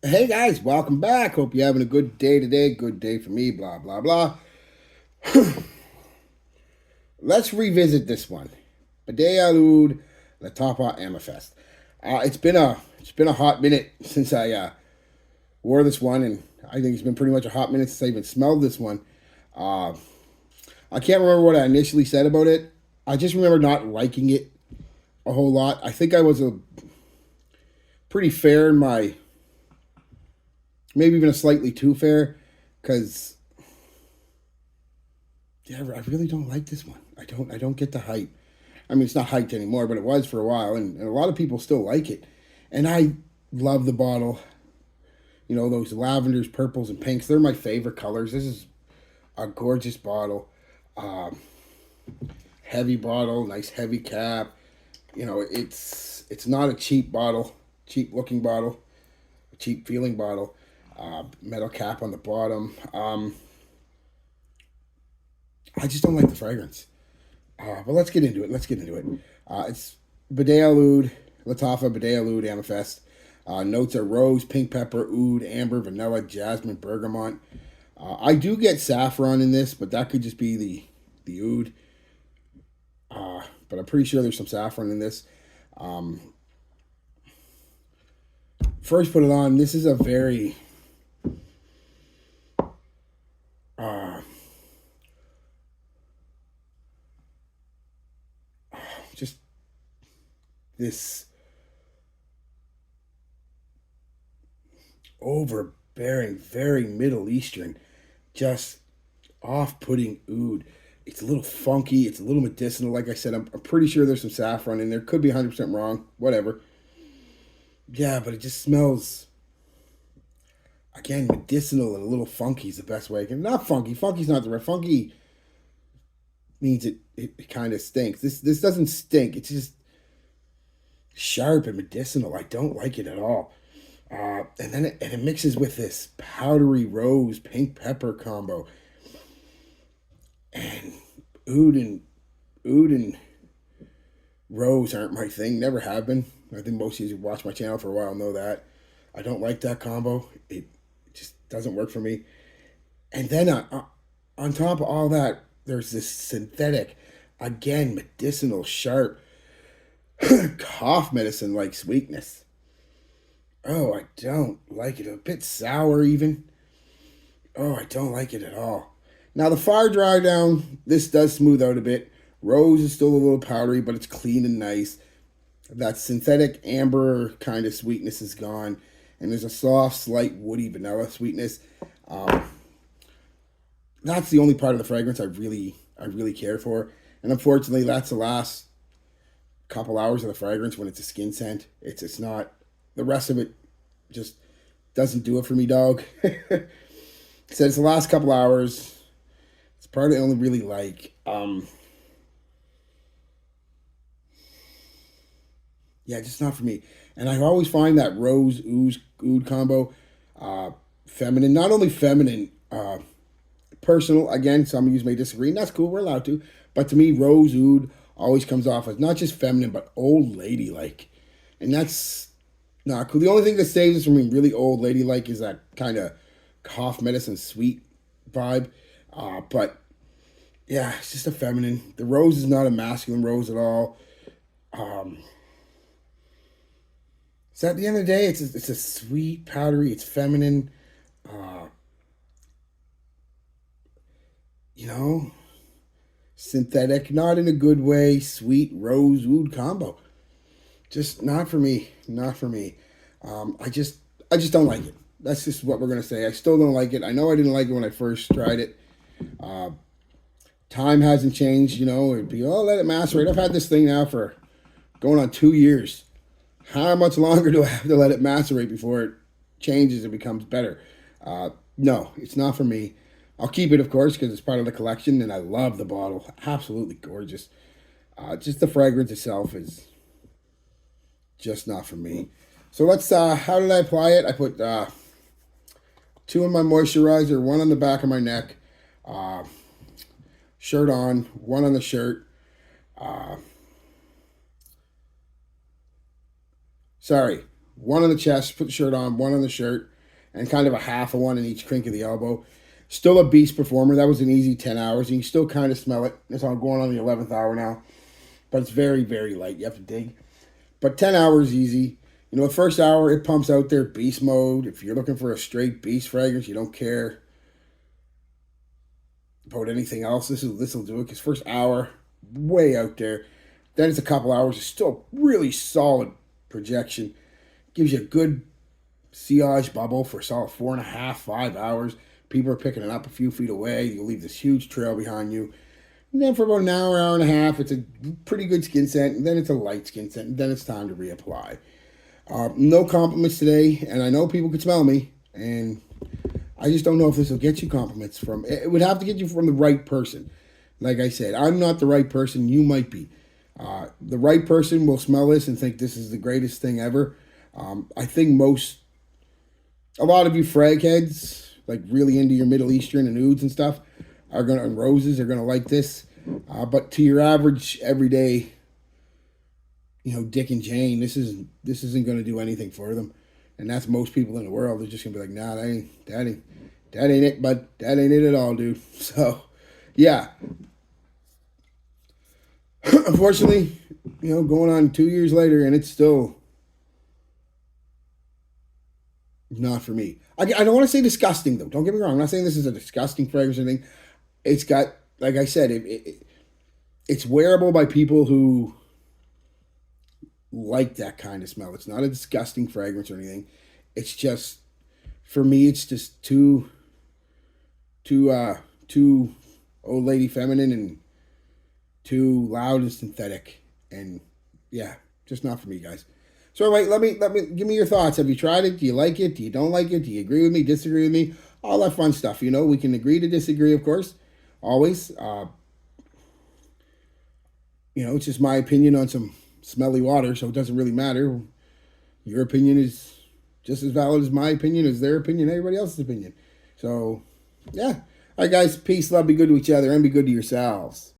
Hey guys, welcome back. Hope you're having a good day today. Good day for me, blah, blah, blah. Let's revisit this one. Badee Lattafa Amethyst. It's been a hot minute since I wore this one, and I think it's been pretty much a hot minute since I even smelled this one. Uh, I can't remember what I initially said about it. I just remember not liking it a whole lot. I think I was a pretty fair in my, maybe even a slightly too fair, because yeah, I really don't like this one. I don't get the hype. I mean, it's not hyped anymore, but it was for a while, and a lot of people still like it. And I love the bottle. You know, those lavenders, purples, and pinks. They're my favorite colors. This is a gorgeous bottle. Um, Heavy bottle, nice heavy cap. You know, it's not a cheap bottle, cheap looking bottle, a cheap feeling bottle. Metal cap on the bottom. I just don't like the fragrance. But let's get into it. Let's get into it. It's Badee Lattafa, Badee Amethyst. Notes are rose, pink pepper, oud, amber, vanilla, jasmine, bergamot. I do get saffron in this, but that could just be the oud. But I'm pretty sure there's some saffron in this. Um, First, put it on. This is a very uh, just this overbearing, very Middle Eastern, just off-putting oud. It's a little funky. It's a little medicinal. Like I said, I'm pretty sure there's some saffron in there. Could be 100% wrong. Whatever. Yeah, but it just smells, again, medicinal and a little funky is the best way I can. Not funky. Funky's not the right. Funky means it kind of stinks. This doesn't stink. It's just sharp and medicinal. I don't like it at all. And it mixes with this powdery rose pink pepper combo. And oud and oud and rose aren't my thing. Never have been. I think most of you who watch my channel for a while know that. I don't like that combo. It just doesn't work for me. And then on top of all that, there's this synthetic, again, medicinal, sharp cough medicine like sweetness. Oh, I don't like it. A bit sour, even. Oh, I don't like it at all. Now, the far dry down, this does smooth out a bit. Rose is still a little powdery, but it's clean and nice. That synthetic amber kind of sweetness is gone. And there's a soft, slight woody vanilla sweetness. Um, that's the only part of the fragrance I really care for. And unfortunately, that's the last couple hours of the fragrance when it's a skin scent. It's not, the rest of it just doesn't do it for me, dog. So it's the last couple hours. It's part I only really like. Yeah, just not for me. And I always find that rose ooze oud combo uh, feminine. Not only feminine, personal. Again, some of you may disagree, and that's cool. We're allowed to. But to me, rose oud always comes off as not just feminine, but old lady like, and that's not cool. The only thing that saves us from being really old lady like is that kind of cough medicine sweet vibe. But yeah, it's just a feminine. The rose is not a masculine rose at all. Um, so at the end of the day, it's a sweet, powdery. It's feminine. Uh, you know, synthetic, not in a good way. Sweet rose oud combo. Just not for me. Not for me. I just don't like it. That's just what we're gonna say. I still don't like it. I know I didn't like it when I first tried it. Uh, Time hasn't changed. You know, it'd be let it macerate. I've had this thing now for going on 2 years. How much longer do I have to let it macerate before it changes and becomes better? No, it's not for me. I'll keep it, of course, because it's part of the collection, and I love the bottle. Absolutely gorgeous. Just the fragrance itself is just not for me. So let's. How did I apply it? I put two in my moisturizer, one on the back of my neck, uh, shirt on, one on the shirt. Uh, Sorry, one on the chest, put the shirt on, one on the shirt, and kind of a half of one in each crink of the elbow. Still a beast performer. That was an easy 10 hours. You can still kind of smell it. It's on going on the 11th hour now. But it's very, very light. You have to dig. But 10 hours easy. You know, the first hour, it pumps out there beast mode. If you're looking for a straight beast fragrance, you don't care about anything else, this will do it. Because first hour, way out there. Then it's a couple hours. It's still really solid projection. Gives you a good sillage bubble for a solid 4.5, 5 hours. People are picking it up a few feet away. You leave this huge trail behind you. And then for about an hour, hour and a half, it's a pretty good skin scent. And then it's a light skin scent. And then it's time to reapply. No compliments today. And I know people could smell me. And I just don't know if this will get you compliments from. It would have to get you from the right person. Like I said, I'm not the right person. You might be. The right person will smell this and think this is the greatest thing ever. I think a lot of you frag heads, like really into your Middle Eastern and ouds and stuff, and roses are gonna like this. But to your average everyday, Dick and Jane, this isn't gonna do anything for them, and that's most people in the world. They're just gonna be like, nah, that ain't it, bud. That ain't it at all, dude. So, yeah. Unfortunately, going on 2 years later, and it's still not for me. I don't want to say disgusting, though. Don't get me wrong. I'm not saying this is a disgusting fragrance or anything. It's got, like I said, it's wearable by people who like that kind of smell. It's not a disgusting fragrance or anything. It's just, for me, it's just too old lady feminine and too loud and synthetic. And yeah, just not for me, guys. So wait, let me give me your thoughts. Have you tried it? Do you like it? Do you don't like it? Do you agree with me? Disagree with me? All that fun stuff. We can agree to disagree, of course. Always. It's just my opinion on some smelly water, so it doesn't really matter. Your opinion is just as valid as my opinion, as their opinion, everybody else's opinion. So, yeah. All right, guys. Peace, love, be good to each other, and be good to yourselves.